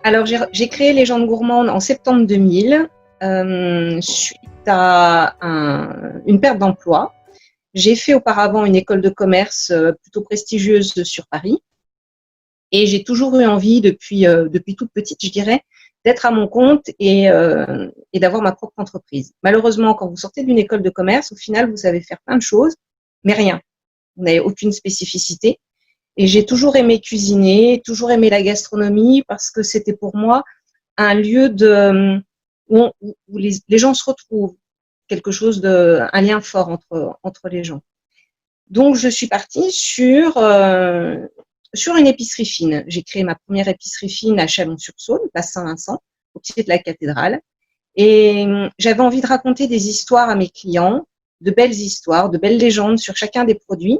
Alors, j'ai créé Légende Gourmande en septembre 2000, suite à une perte d'emploi. J'ai fait auparavant une école de commerce plutôt prestigieuse sur Paris. Et j'ai toujours eu envie, depuis toute petite, je dirais, d'être à mon compte et d'avoir ma propre entreprise. Malheureusement, quand vous sortez d'une école de commerce, au final, vous savez faire plein de choses, mais rien. Vous n'avez aucune spécificité. Et j'ai toujours aimé cuisiner, toujours aimé la gastronomie parce que c'était pour moi un lieu où les gens se retrouvent, un lien fort entre les gens. Donc, je suis partie sur une épicerie fine. J'ai créé ma première épicerie fine à Chalon-sur-Saône, place Saint-Vincent, au pied de la cathédrale. Et j'avais envie de raconter des histoires à mes clients, de belles histoires, de belles légendes sur chacun des produits.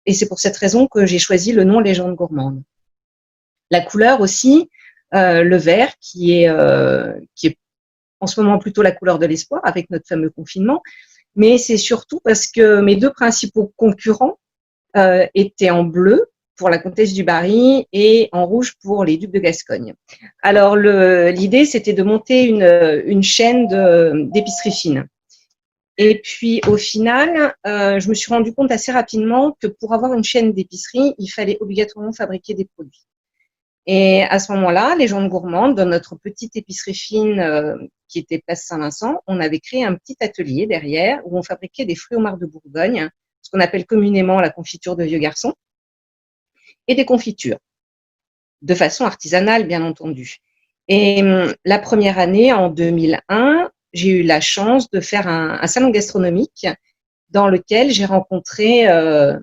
Et c'est pour cette raison que j'ai choisi le nom Légende Gourmande. La couleur aussi, le vert, qui est en ce moment plutôt la couleur de l'espoir avec notre fameux confinement. Mais c'est surtout parce que mes deux principaux concurrents étaient en bleu pour la comtesse du Barry et en rouge pour les ducs de Gascogne. Alors l'idée, c'était de monter une chaîne d'épicerie fine. Et puis au final, je me suis rendu compte assez rapidement que pour avoir une chaîne d'épicerie, il fallait obligatoirement fabriquer des produits. Et à ce moment-là, Légende Gourmande, dans notre petite épicerie fine qui était place Saint-Vincent, on avait créé un petit atelier derrière où on fabriquait des fruits au marc de Bourgogne, ce qu'on appelle communément la confiture de vieux garçons, et des confitures, de façon artisanale, bien entendu. Et la première année, en 2001, j'ai eu la chance de faire un salon gastronomique dans lequel j'ai rencontré un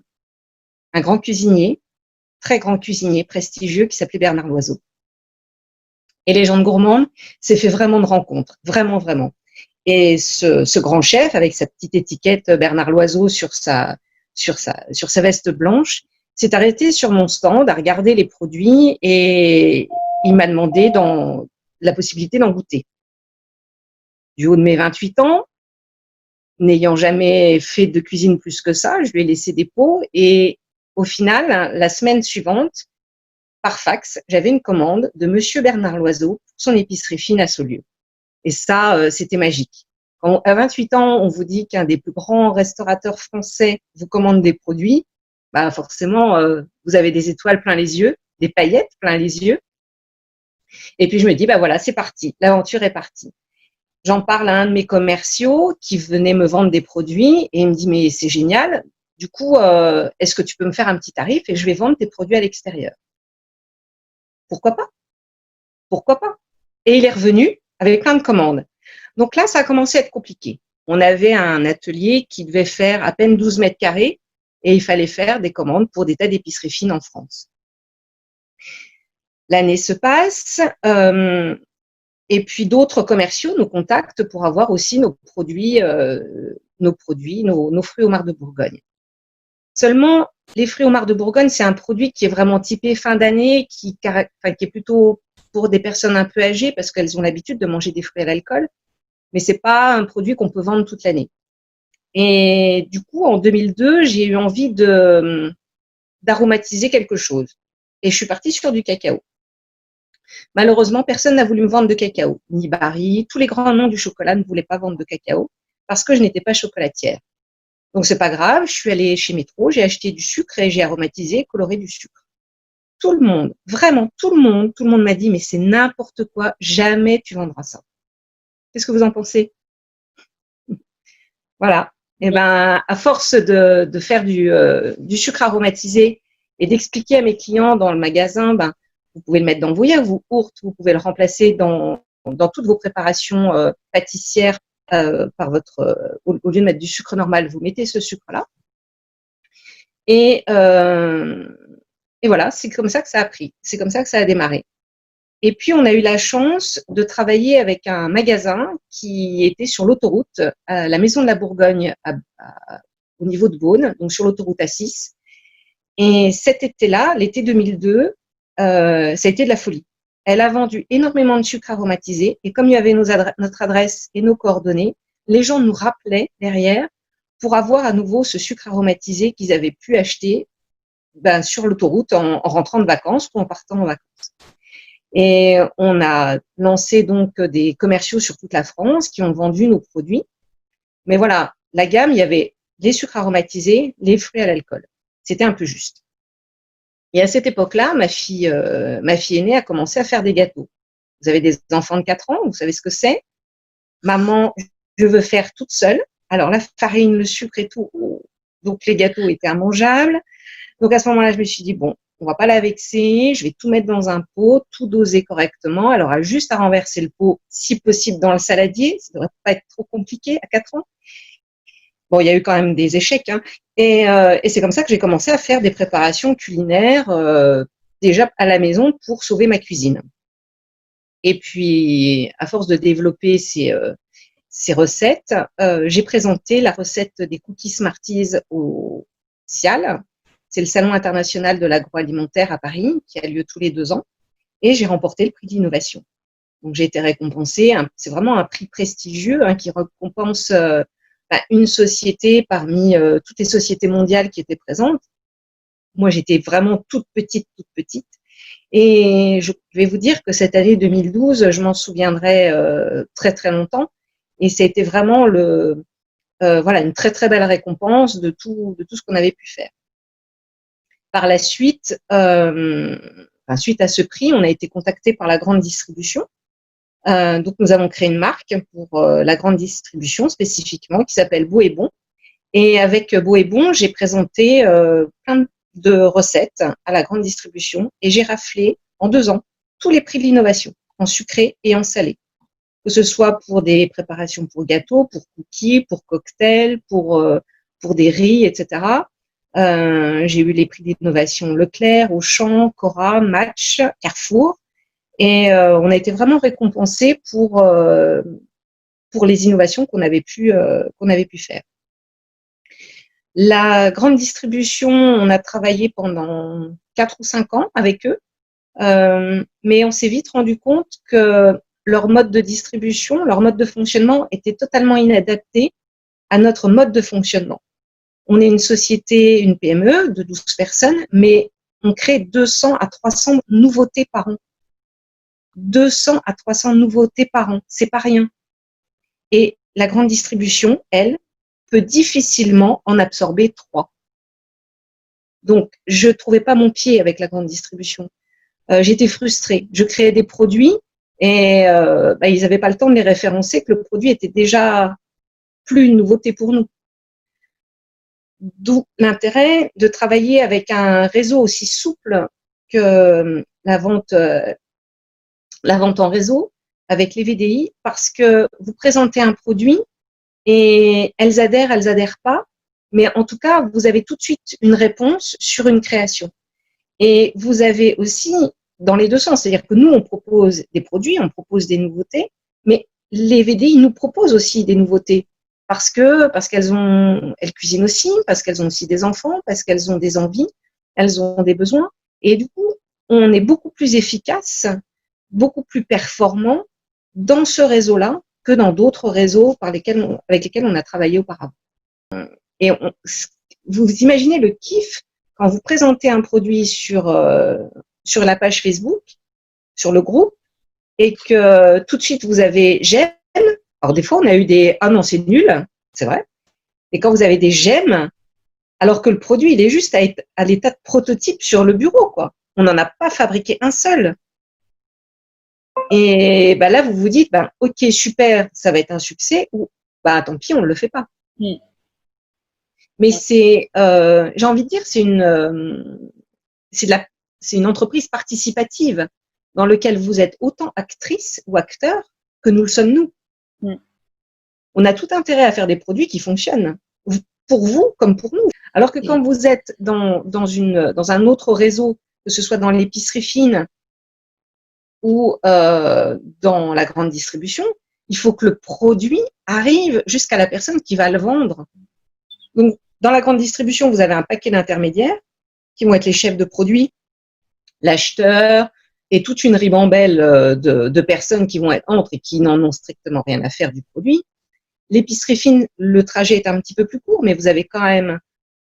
grand cuisinier, très grand cuisinier prestigieux qui s'appelait Bernard Loiseau. Et Légende Gourmande s'est fait vraiment de rencontres, vraiment, vraiment. Et ce grand chef, avec sa petite étiquette Bernard Loiseau sur sa veste blanche, s'est arrêté sur mon stand à regarder les produits et il m'a demandé la possibilité d'en goûter. Du haut de mes 28 ans, n'ayant jamais fait de cuisine plus que ça, je lui ai laissé des pots et au final, la semaine suivante, par fax, j'avais une commande de Monsieur Bernard Loiseau pour son épicerie fine à Saulieu. Et ça, c'était magique. Quand à 28 ans, on vous dit qu'un des plus grands restaurateurs français vous commande des produits, bah forcément, vous avez des étoiles plein les yeux, des paillettes plein les yeux. Et puis je me dis, bah voilà, c'est parti, l'aventure est partie. J'en parle à un de mes commerciaux qui venait me vendre des produits et il me dit, mais c'est génial. Du coup, est-ce que tu peux me faire un petit tarif et je vais vendre tes produits à l'extérieur? Pourquoi pas? Pourquoi pas? Et il est revenu avec plein de commandes. Donc là, ça a commencé à être compliqué. On avait un atelier qui devait faire à peine 12 mètres carrés et il fallait faire des commandes pour des tas d'épiceries fines en France. L'année se passe et puis d'autres commerciaux nous contactent pour avoir aussi nos fruits au marc de Bourgogne. Seulement, les fruits au marc de Bourgogne, c'est un produit qui est vraiment typé fin d'année, qui est plutôt pour des personnes un peu âgées parce qu'elles ont l'habitude de manger des fruits à l'alcool, mais c'est pas un produit qu'on peut vendre toute l'année. Et du coup, en 2002, j'ai eu envie d'aromatiser quelque chose. Et je suis partie sur du cacao. Malheureusement, personne n'a voulu me vendre de cacao. Ni Barry, tous les grands noms du chocolat ne voulaient pas vendre de cacao parce que je n'étais pas chocolatière. Donc, c'est pas grave, je suis allée chez Métro, j'ai acheté du sucre et j'ai aromatisé, coloré du sucre. Tout le monde, vraiment tout le monde m'a dit, mais c'est n'importe quoi, jamais tu vendras ça. Qu'est-ce que vous en pensez? Voilà. Et ben, à force de faire du sucre aromatisé et d'expliquer à mes clients dans le magasin, ben, vous pouvez le mettre dans vos yaourts, vous pouvez le remplacer dans toutes vos préparations pâtissières au lieu de mettre du sucre normal, vous mettez ce sucre-là. Et voilà, c'est comme ça que ça a pris, c'est comme ça que ça a démarré. Et puis, on a eu la chance de travailler avec un magasin qui était sur l'autoroute, à la Maison de la Bourgogne, au niveau de Beaune, donc sur l'autoroute A6. Et cet été-là, l'été 2002, ça a été de la folie. Elle a vendu énormément de sucre aromatisé et comme il y avait notre adresse et nos coordonnées, les gens nous rappelaient derrière pour avoir à nouveau ce sucre aromatisé qu'ils avaient pu acheter sur l'autoroute en rentrant de vacances ou en partant en vacances. Et on a lancé donc des commerciaux sur toute la France qui ont vendu nos produits. Mais voilà, la gamme, il y avait les sucres aromatisés, les fruits à l'alcool. C'était un peu juste. Et à cette époque-là, ma fille aînée a commencé à faire des gâteaux. Vous avez des enfants de 4 ans, vous savez ce que c'est. Maman, je veux faire toute seule. Alors la farine, le sucre et tout, donc les gâteaux étaient immangeables. Donc à ce moment-là, je me suis dit, bon, on va pas la vexer, je vais tout mettre dans un pot, tout doser correctement. Elle aura juste à renverser le pot, si possible, dans le saladier. Ça devrait pas être trop compliqué à 4 ans. Bon, il y a eu quand même des échecs, hein. Et c'est comme ça que j'ai commencé à faire des préparations culinaires déjà à la maison pour sauver ma cuisine. Et puis, à force de développer ces recettes, j'ai présenté la recette des cookies Smarties au SIAL. C'est le Salon international de l'agroalimentaire à Paris, qui a lieu tous les 2 ans. Et j'ai remporté le prix d'innovation. Donc, j'ai été récompensée. C'est vraiment un prix prestigieux qui récompense une société parmi toutes les sociétés mondiales qui étaient présentes. Moi, j'étais vraiment toute petite. Et je vais vous dire que cette année 2012, je m'en souviendrai très très longtemps. Et c'était vraiment une très très belle récompense de tout ce qu'on avait pu faire. Par la suite, suite à ce prix, on a été contacté par la grande distribution. Donc nous avons créé une marque pour la grande distribution spécifiquement qui s'appelle Beau et Bon. Et avec Beau et Bon, j'ai présenté plein de recettes à la grande distribution et j'ai raflé en 2 ans tous les prix de l'innovation, en sucré et en salé. Que ce soit pour des préparations pour gâteaux, pour cookies, pour cocktails, pour des riz, etc. J'ai eu les prix d'innovation Leclerc, Auchan, Cora, Match, Carrefour. Et on a été vraiment récompensés pour les innovations qu'on avait pu faire. La grande distribution, on a travaillé pendant 4 ou 5 ans avec eux, mais on s'est vite rendu compte que leur mode de distribution, leur mode de fonctionnement était totalement inadapté à notre mode de fonctionnement. On est une société, une PME de 12 personnes, mais on crée 200 à 300 nouveautés par an. 200 à 300 nouveautés par an, c'est pas rien. Et la grande distribution, elle, peut difficilement en absorber 3. Donc, je trouvais pas mon pied avec la grande distribution. J'étais frustrée. Je créais des produits et ils n'avaient pas le temps de les référencer, que le produit était déjà plus une nouveauté pour nous. D'où l'intérêt de travailler avec un réseau aussi souple que la vente en réseau avec les VDI, parce que vous présentez un produit et elles adhèrent pas, mais en tout cas, vous avez tout de suite une réponse sur une création. Et vous avez aussi dans les deux sens, c'est-à-dire que nous, on propose des produits, on propose des nouveautés, mais les VDI nous proposent aussi des nouveautés parce qu'elles cuisinent aussi, parce qu'elles ont aussi des enfants, parce qu'elles ont des envies, elles ont des besoins. Et du coup, on est beaucoup plus efficace, beaucoup plus performant dans ce réseau-là que dans d'autres réseaux avec lesquels on a travaillé auparavant. Et vous imaginez le kiff quand vous présentez un produit sur la page Facebook, sur le groupe, et que tout de suite vous avez j'aime. Alors des fois on a eu des ah non c'est nul, c'est vrai. Et quand vous avez des j'aime, alors que le produit il est juste à l'état de prototype sur le bureau, quoi. On n'en a pas fabriqué un seul. Et là vous vous dites ok super, ça va être un succès, ou tant pis on ne le fait pas. Mais c'est j'ai envie de dire c'est une entreprise participative dans laquelle vous êtes autant actrice ou acteur que nous le sommes nous. On a tout intérêt à faire des produits qui fonctionnent pour vous comme pour nous. Alors que quand vous êtes dans un autre réseau, que ce soit dans l'épicerie fine ou dans la grande distribution, il faut que le produit arrive jusqu'à la personne qui va le vendre. Donc, dans la grande distribution, vous avez un paquet d'intermédiaires qui vont être les chefs de produits, l'acheteur et toute une ribambelle de personnes qui vont être entre et qui n'en ont strictement rien à faire du produit. L'épicerie fine, le trajet est un petit peu plus court, mais vous avez quand même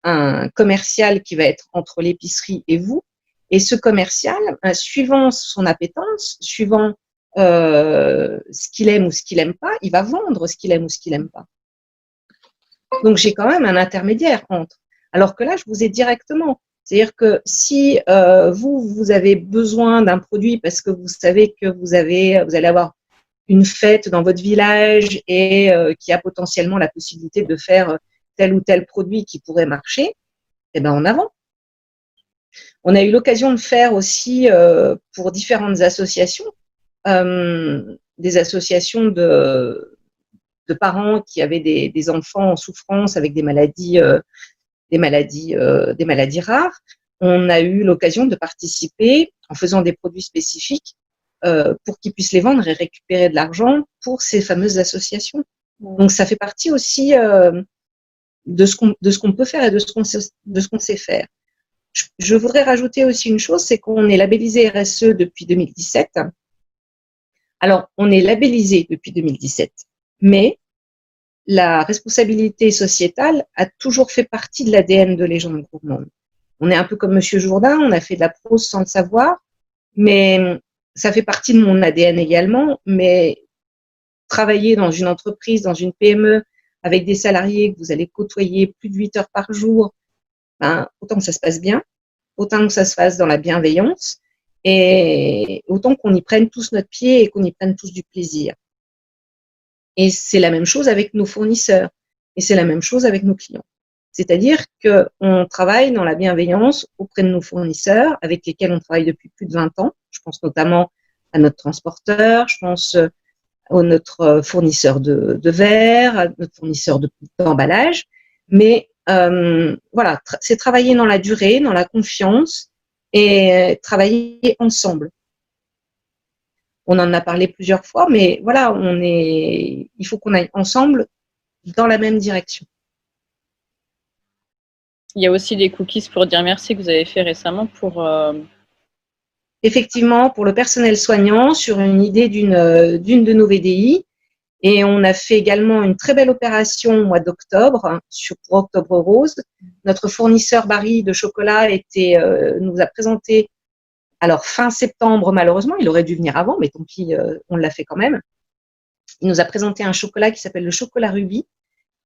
un commercial qui va être entre l'épicerie et vous. Et ce commercial, suivant son appétence, suivant ce qu'il aime ou ce qu'il n'aime pas, il va vendre ce qu'il aime ou ce qu'il n'aime pas. Donc, j'ai quand même un intermédiaire entre. Alors que là, je vous ai directement. C'est-à-dire que si vous avez besoin d'un produit parce que vous savez que vous allez avoir une fête dans votre village et qu'il y a potentiellement la possibilité de faire tel ou tel produit qui pourrait marcher, eh ben en avant. On a eu l'occasion de faire aussi pour différentes associations, des associations de parents qui avaient des enfants en souffrance avec des maladies rares. On a eu l'occasion de participer en faisant des produits spécifiques pour qu'ils puissent les vendre et récupérer de l'argent pour ces fameuses associations. Donc, ça fait partie aussi de ce qu'on peut faire et de ce qu'on sait faire. Je voudrais rajouter aussi une chose, c'est qu'on est labellisé RSE depuis 2017. Alors, on est labellisé depuis 2017, mais la responsabilité sociétale a toujours fait partie de l'ADN de Légendes Gourmandes. On est un peu comme Monsieur Jourdain, on a fait de la prose sans le savoir, mais ça fait partie de mon ADN également. Mais travailler dans une entreprise, dans une PME, avec des salariés que vous allez côtoyer plus de 8 heures par jour, ben, autant que ça se passe bien, autant que ça se fasse dans la bienveillance, et autant qu'on y prenne tous notre pied et qu'on y prenne tous du plaisir. Et c'est la même chose avec nos fournisseurs, et c'est la même chose avec nos clients. C'est-à-dire qu'on travaille dans la bienveillance auprès de nos fournisseurs, avec lesquels on travaille depuis plus de 20 ans. Je pense notamment à notre transporteur, je pense à notre fournisseur de verre, à notre fournisseur d'emballage. Mais voilà, c'est travailler dans la durée, dans la confiance et travailler ensemble. On en a parlé plusieurs fois, mais voilà, il faut qu'on aille ensemble dans la même direction. Il y a aussi des cookies pour dire merci que vous avez fait récemment pour… Effectivement, pour le personnel soignant, sur une idée d'une de nos VDI. Et on a fait également une très belle opération au mois d'octobre, pour Octobre Rose. Notre fournisseur Barry de chocolat nous a présenté, alors fin septembre malheureusement, il aurait dû venir avant, mais tant pis, on l'a fait quand même. Il nous a présenté un chocolat qui s'appelle le chocolat rubis,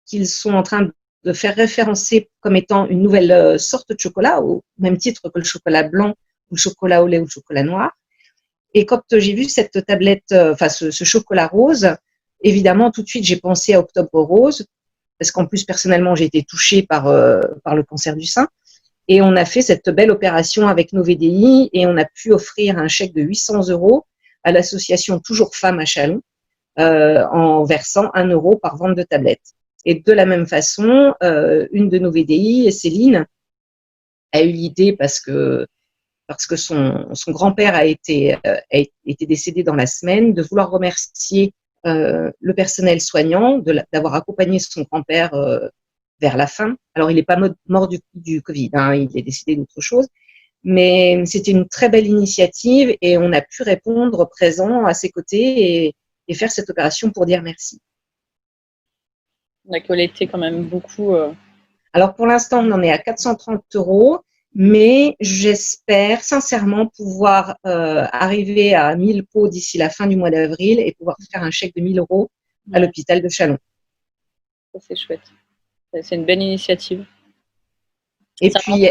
qu'ils sont en train de faire référencer comme étant une nouvelle sorte de chocolat, au même titre que le chocolat blanc, ou le chocolat au lait ou le chocolat noir. Et quand j'ai vu cette tablette, ce chocolat rose, évidemment, tout de suite, j'ai pensé à Octobre Rose, parce qu'en plus, personnellement, j'ai été touchée par le cancer du sein. Et on a fait cette belle opération avec nos VDI et on a pu offrir un chèque de 800 € à l'association Toujours Femmes à Châlons en versant 1 € par vente de tablettes. Et de la même façon, une de nos VDI, Céline, a eu l'idée parce que son grand-père a été décédé dans la semaine, de vouloir remercier le personnel soignant d'avoir accompagné son grand-père vers la fin. Alors, il n'est pas mort du Covid, hein, il est décédé d'autre chose, mais c'était une très belle initiative et on a pu répondre présent à ses côtés et faire cette opération pour dire merci. On a collecté quand même beaucoup. Alors, pour l'instant, on en est à 430 €. Mais j'espère sincèrement pouvoir arriver à 1000 pots d'ici la fin du mois d'avril et pouvoir faire un chèque de 1000 € à l'hôpital de Châlons. Ça, c'est chouette. C'est une belle initiative. Et ça puis,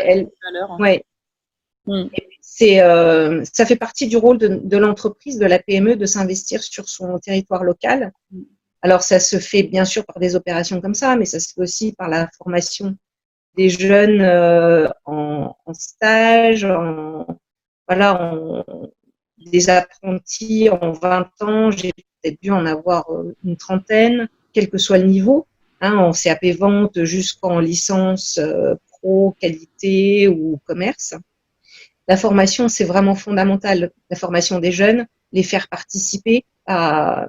ouais. Ça fait partie du rôle de l'entreprise, de la PME, de s'investir sur son territoire local. Alors, ça se fait bien sûr par des opérations comme ça, mais ça se fait aussi par la formation des jeunes en stage, des apprentis en 20 ans, j'ai peut-être dû en avoir une trentaine, quel que soit le niveau, hein, en CAP vente jusqu'en licence pro, qualité ou commerce. La formation, c'est vraiment fondamental. La formation des jeunes, les faire participer à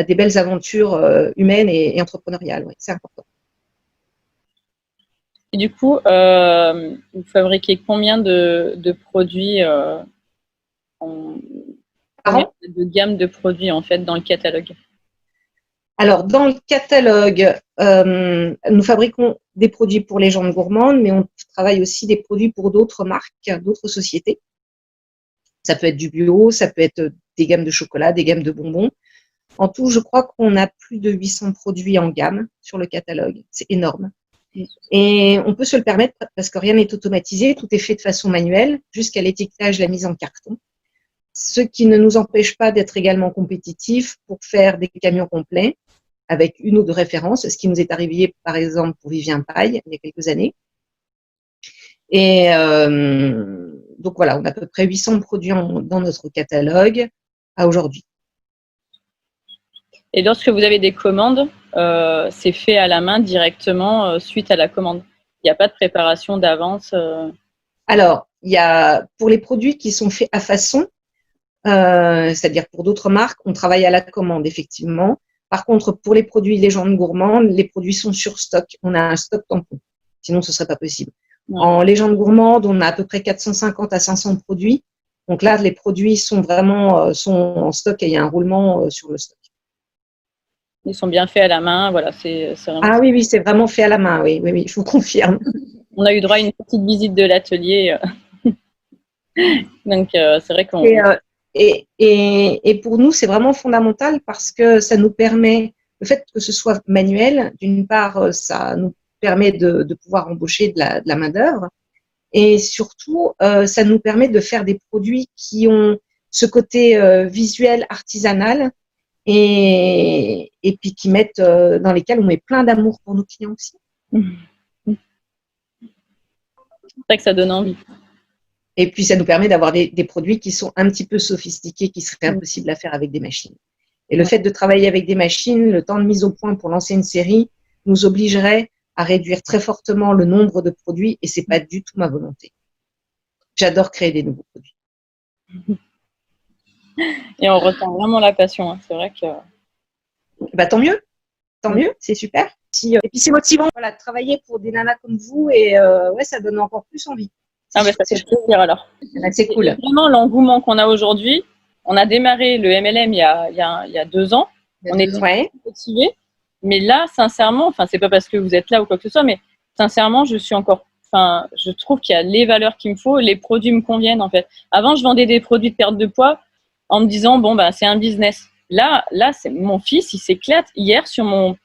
des belles aventures humaines et entrepreneuriales. Ouais, c'est important. Et du coup, vous fabriquez combien de produits combien de gamme de produits en fait dans le catalogue? Alors, dans le catalogue, nous fabriquons des produits pour les gens gourmandes, mais on travaille aussi des produits pour d'autres marques, d'autres sociétés. Ça peut être du bio, ça peut être des gammes de chocolat, des gammes de bonbons. En tout, je crois qu'on a plus de 800 produits en gamme sur le catalogue. C'est énorme. Et on peut se le permettre parce que rien n'est automatisé, tout est fait de façon manuelle, jusqu'à l'étiquetage, la mise en carton. Ce qui ne nous empêche pas d'être également compétitifs pour faire des camions complets avec une ou deux références, ce qui nous est arrivé par exemple pour Vivien Paille il y a quelques années. Et donc voilà, on a à peu près 800 produits dans notre catalogue à aujourd'hui. Et lorsque vous avez des commandes, c'est fait à la main directement suite à la commande. Il n'y a pas de préparation d'avance. Alors, il y a pour les produits qui sont faits à façon, c'est-à-dire pour d'autres marques, on travaille à la commande effectivement. Par contre, pour les produits Légendes Gourmandes, les produits sont sur stock. On a un stock tampon. Sinon, ce serait pas possible. Ouais. En Légendes Gourmandes, on a à peu près 450 à 500 produits. Donc là, les produits sont vraiment sont en stock et il y a un roulement sur le stock. Ils sont bien faits à la main, voilà. Vraiment... Ah oui, oui, c'est vraiment fait à la main, oui, oui, oui, je vous confirme. On a eu droit à une petite visite de l'atelier. Donc, c'est vrai qu'on... Et pour nous, c'est vraiment fondamental parce que ça nous permet, le fait que ce soit manuel, d'une part, ça nous permet de pouvoir embaucher de la main-d'œuvre et surtout, ça nous permet de faire des produits qui ont ce côté visuel, artisanal et puis qui mettent, dans lesquels on met plein d'amour pour nos clients aussi. C'est vrai que ça donne envie. Et puis, ça nous permet d'avoir des produits qui sont un petit peu sophistiqués, qui seraient impossibles à faire avec des machines. Et le fait de travailler avec des machines, le temps de mise au point pour lancer une série, nous obligerait à réduire très fortement le nombre de produits et c'est pas du tout ma volonté. J'adore créer des nouveaux produits. Et on ressent vraiment la passion, hein. C'est vrai que… Bah, tant mieux, c'est super. Et puis, c'est motivant, voilà, de travailler pour des nanas comme vous et ouais, ça donne encore plus envie. Ah, bah, ça fait plaisir alors. C'est cool. Et vraiment, l'engouement qu'on a aujourd'hui, on a démarré le MLM il y a 2 ans. On était motivés. Mais là, sincèrement, enfin, c'est pas parce que vous êtes là ou quoi que ce soit, mais sincèrement, je trouve qu'il y a les valeurs qu'il me faut, les produits me conviennent en fait. Avant, je vendais des produits de perte de poids en me disant, bon, bah, c'est un business. Là, c'est mon fils, il s'éclate. Hier, sur mon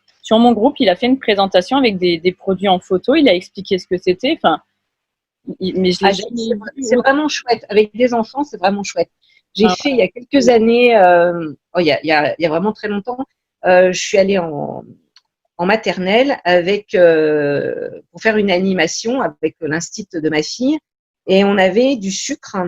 groupe, il a fait une présentation avec des produits en photo, il a expliqué ce que c'était. Enfin, mais c'est vraiment chouette. Avec des enfants, c'est vraiment chouette. J'ai fait il y a quelques années, il y a vraiment très longtemps, je suis allée en maternelle pour faire une animation avec l'institut de ma fille et on avait du sucre,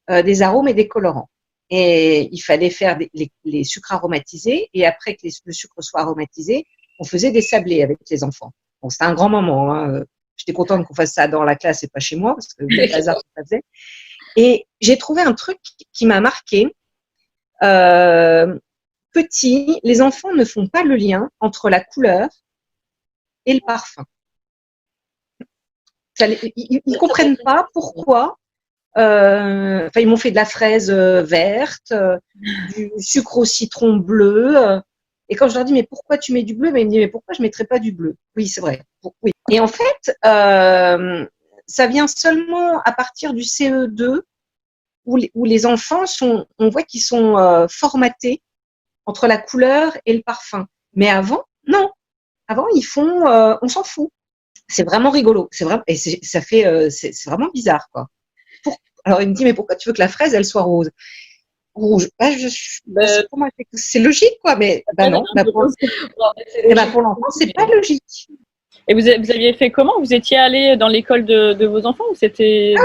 des arômes et des colorants. Et il fallait faire les sucres aromatisés et après que le sucre soit aromatisé, on faisait des sablés avec les enfants. Bon, c'était un grand moment, hein. J'étais contente qu'on fasse ça dans la classe et pas chez moi, parce que le hasard, ça faisait. Et j'ai trouvé un truc qui m'a marqué. Petit, les enfants ne font pas le lien entre la couleur et le parfum. Ils ne comprennent pas pourquoi. Ils m'ont fait de la fraise verte, du sucre au citron bleu. Et quand je leur dis, mais pourquoi tu mets du bleu? Mais ils me disent, mais pourquoi je ne mettrais pas du bleu? Oui, c'est vrai. Oui. Et en fait, ça vient seulement à partir du CE2 où les enfants on voit qu'ils sont formatés entre la couleur et le parfum. Mais avant, non. Avant, ils font, on s'en fout. C'est vraiment rigolo. C'est vraiment, et c'est vraiment bizarre, quoi. Alors, il me dit, mais pourquoi tu veux que la fraise, elle soit rose? Rouge. C'est logique, quoi, mais non. Pour l'enfant, c'est pas logique. Et vous aviez fait comment? Vous étiez allé dans l'école de vos enfants ou c'était…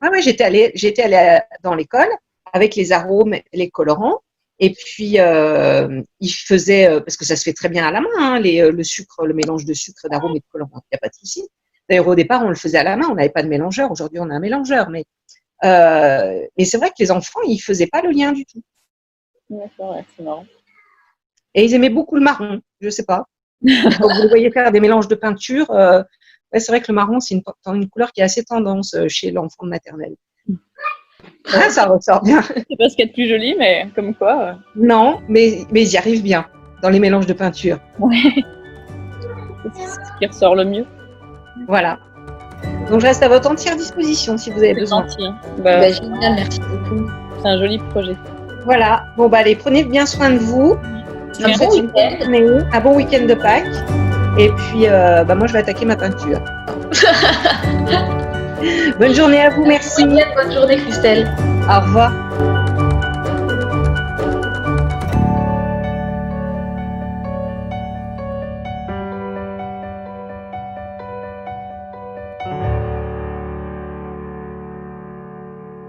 Ouais, j'étais allée dans l'école avec les arômes, les colorants. Et puis, ils faisaient, parce que ça se fait très bien à la main, hein, le sucre, le mélange de sucre, d'arômes et de colorants, il n'y a pas de souci. D'ailleurs, au départ, on le faisait à la main, on n'avait pas de mélangeur. Aujourd'hui, on a un mélangeur, mais c'est vrai que les enfants, ils ne faisaient pas le lien du tout. D'accord, ouais, c'est marrant. Et ils aimaient beaucoup le marron, je ne sais pas. Quand vous les voyez faire des mélanges de peinture, c'est vrai que le marron, c'est une couleur qui est assez tendance chez l'enfant de maternelle. Ça ressort bien. C'est pas ce qu'il y a de plus joli, mais comme quoi. Non, mais ils y arrivent bien. dans les mélanges de peinture. Ouais. C'est ce qui ressort le mieux. Voilà. Donc je reste à votre entière disposition si vous avez besoin. Gentil, hein. Génial, merci beaucoup. C'est un joli projet. Voilà. Bon, allez, prenez bien soin de vous. Un bon week-end. Un bon week-end de Pâques. Et puis, moi, je vais attaquer ma peinture. Bonne journée à vous, merci. Bonne journée, Christelle. Au revoir.